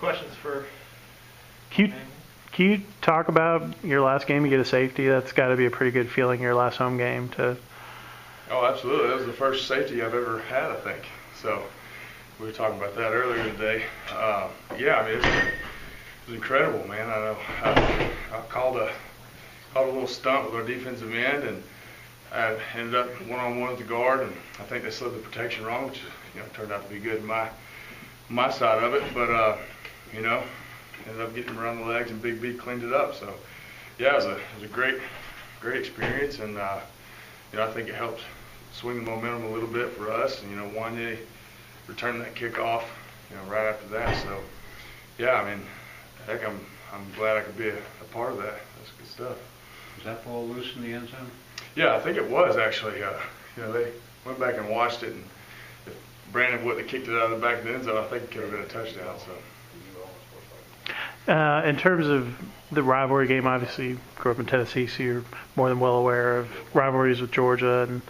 questions for? Can you talk about your last game? You get a safety. That's got to be a pretty good feeling. Your last home game to. Oh, absolutely. That was the first safety I've ever had, I think. So we were talking about that earlier today. Yeah, I mean, it was incredible, man. I know I called a little stunt with our defensive end, and I ended up one-on-one with the guard, and I think they slid the protection wrong, which turned out to be good in my side of it. But ended up getting him around the legs, and Big B cleaned it up. So yeah, it was a great experience, and I think it helped swing the momentum a little bit for us. And Wanye returned that kickoff, right after that. So yeah, I mean, heck, I'm glad I could be a part of that. That's good stuff. Was that ball loose in the end zone? Yeah, I think it was actually. They went back and watched it, and if Brandon wouldn't have kicked it out of the back of the end zone, I think it could have been a touchdown. So. In terms of the rivalry game, obviously you grew up in Tennessee, so you're more than well aware of rivalries with Georgia, and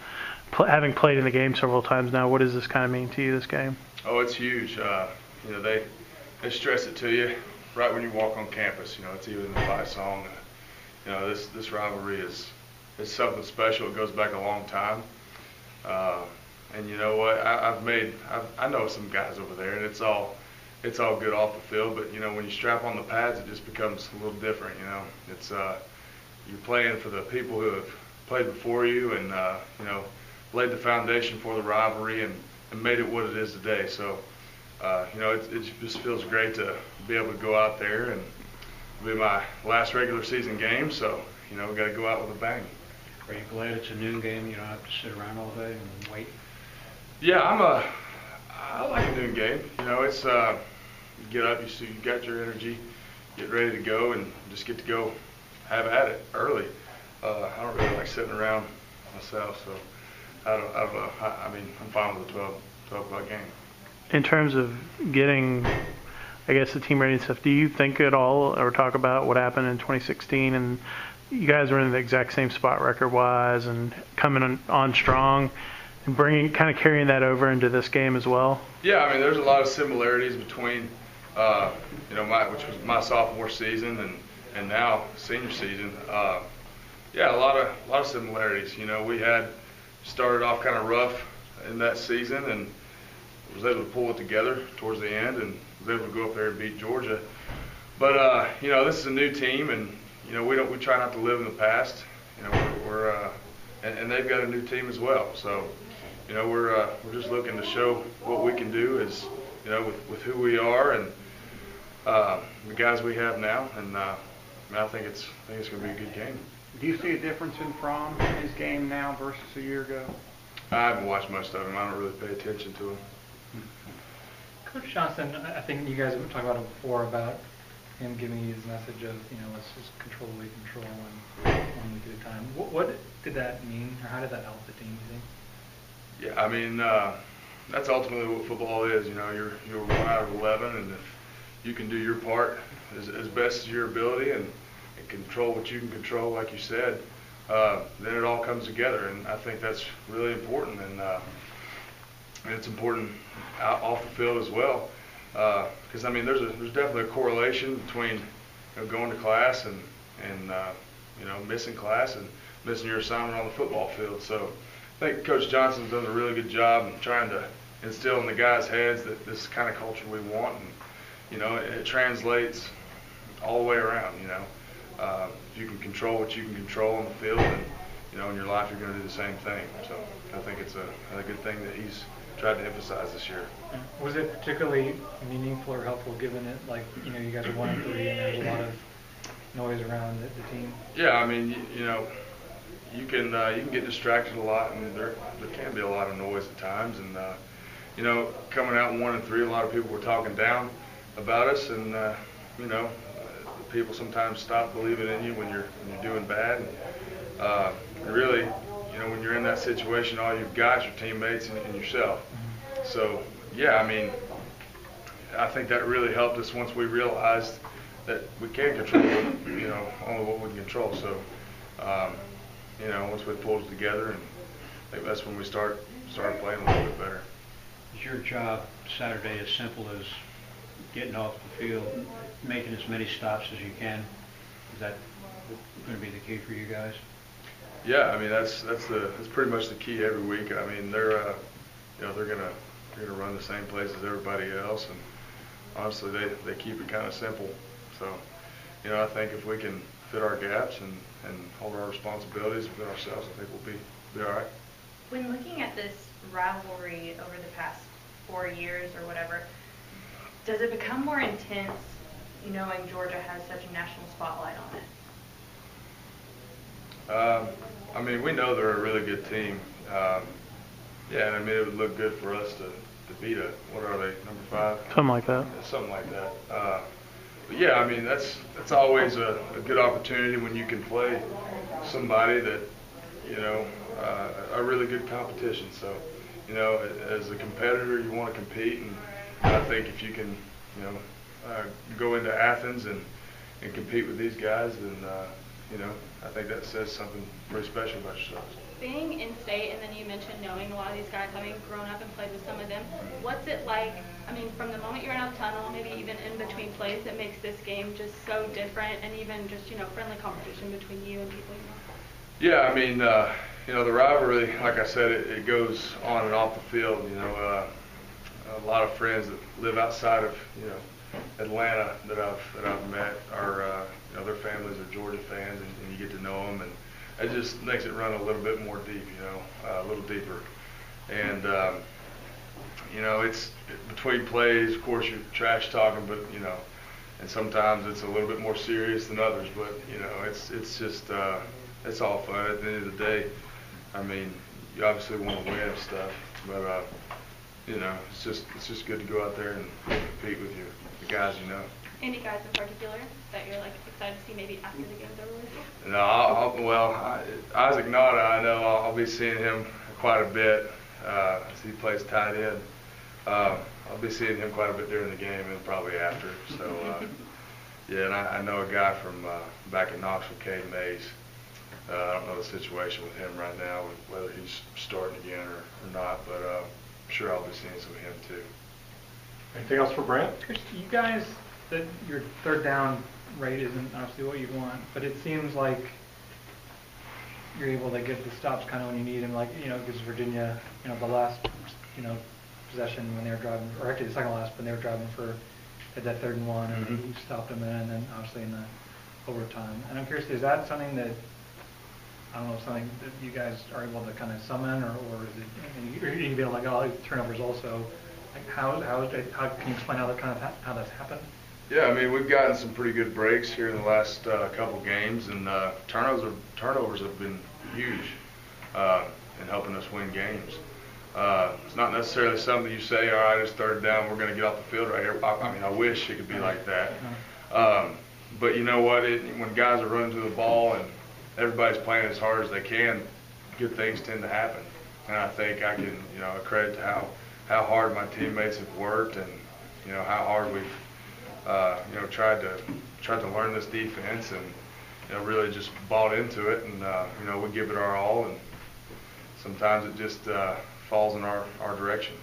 having played in the game several times now, what does this kind of mean to you, this game? Oh, it's huge. They stress it to you right when you walk on campus. It's even in the fight song. This rivalry is something special. It goes back a long time. And you know what? I know some guys over there, and it's all good off the field. But when you strap on the pads, it just becomes a little different. It's you're playing for the people who have played before you, and laid the foundation for the rivalry and made it what it is today. So it just feels great to be able to go out there, and it'll be my last regular season game. So we got to go out with a bang. Are you glad it's a noon game? You don't have to sit around all day and wait. Yeah, I like a noon game. It's you get up, you got your energy, get ready to go, and just get to go have at it early. I don't really like sitting around myself, so I'm fine with a 12 o'clock game. In terms of getting, I guess, the team ready and stuff, do you think at all or talk about what happened in 2016 and you guys were in the exact same spot record-wise and coming on strong and carrying that over into this game as well? Yeah, I mean, there's a lot of similarities between, which was my sophomore season and now senior season. Yeah, a lot of similarities. We had started off kind of rough in that season and was able to pull it together towards the end and was able to go up there and beat Georgia. But this is a new team, and we try not to live in the past. And they've got a new team as well. So we're just looking to show what we can do is with who we are and the guys we have now. And I think it's going to be a good game. Do you see a difference in Fromm in his game now versus a year ago? I haven't watched much of him. I don't really pay attention to him. Coach Johnson, I think you guys have talked about it before about him giving you his message of, let's just control what we control and 1 week at a time. What did that mean, or how did that help the team, you think? Yeah, I mean, that's ultimately what football is. You're 1 out of 11, and if you can do your part as best as your ability and control what you can control, like you said, then it all comes together, and I think that's really important, and it's important off the field as well, because I mean there's definitely a correlation between going to class and missing class and missing your assignment on the football field. So I think Coach Johnson's done a really good job in trying to instill in the guys' heads that this is the kind of culture we want, and it translates all the way around. If you can control what you can control on the field, and in your life you're going to do the same thing. So I think it's a good thing that he's tried to emphasize this year. Was it particularly meaningful or helpful, given it you guys are 1-3 and there's a lot of noise around the team? Yeah, I mean you can get distracted a lot, and there can be a lot of noise at times, and coming out 1-3, a lot of people were talking down about us, and people sometimes stop believing in you when you're doing bad. And really, when you're in that situation, all you've got is your teammates and yourself. So, yeah, I mean, I think that really helped us once we realized that we can control, only what we can control. So, once we pulled it together, and I think that's when we started playing a little bit better. Is your job Saturday as simple as getting off the field, making as many stops as you can. Is that going to be the key for you guys? Yeah, I mean that's pretty much the key every week. I mean they're they're gonna run the same plays as everybody else, and honestly they keep it kind of simple. So I think if we can fit our gaps and hold our responsibilities within ourselves, I think we'll be all right. When looking at this rivalry over the past 4 years or whatever, does it become more intense knowing Georgia has such a national spotlight on it? I mean, we know they're a really good team. Yeah, and I mean, it would look good for us to beat what are they, number 5? Something like that. Yeah, something like that. But yeah, I mean, that's always a good opportunity when you can play somebody that, a really good competition. So, as a competitor, you want to compete, and I think if you can, go into Athens and compete with these guys, then, I think that says something very special about yourselves. Being in state, and then you mentioned knowing a lot of these guys, having grown up and played with some of them, what's it like, I mean, from the moment you're in a tunnel, maybe even in between plays, that makes this game just so different, and even just, friendly competition between you and people you know? Yeah, I mean, the rivalry, like I said, it goes on and off the field. A lot of friends that live outside of, Atlanta that I've met are, their families are Georgia fans, and you get to know them, and it just makes it run a little bit more deep, a little deeper. And, it's between plays, of course, you're trash talking, but, and sometimes it's a little bit more serious than others, but, it's just, it's all fun at the end of the day. I mean, you obviously want to win and stuff, but, it's just good to go out there and compete with the guys you know. Any guys in particular that you're excited to see maybe after the game's over with you? No, Isaac Nada, I know I'll be seeing him quite a bit as he plays tight end. I'll be seeing him quite a bit during the game and probably after. So, yeah, and I know a guy from back in Knoxville, Cade Mays. I don't know the situation with him right now, whether he's starting again or not, but I'm sure I'll be seeing some of him too. Anything else for Brant? You guys, that your third down rate isn't obviously what you want, but it seems like you're able to get the stops kind of when you need them. Because Virginia, the last, possession when they were driving, or actually the second last, when they were driving at that 3rd and 1, and you stopped them and then obviously in the overtime. And I'm curious, is that something that, I don't know, something that you guys are able to kind of summon, or is it, or you feel all these turnovers also? How can you explain how that's happened? Yeah, I mean, we've gotten some pretty good breaks here in the last couple games, and turnovers have been huge in helping us win games. It's not necessarily something you say, all right, it's 3rd down, we're going to get off the field right here. I mean, I wish it could be like that. But you know what? When guys are running to the ball and everybody's playing as hard as they can, good things tend to happen. And I think I can, credit to how hard my teammates have worked, and how hard we've tried to learn this defense, and really just bought into it, and we give it our all, and sometimes it just falls in our direction.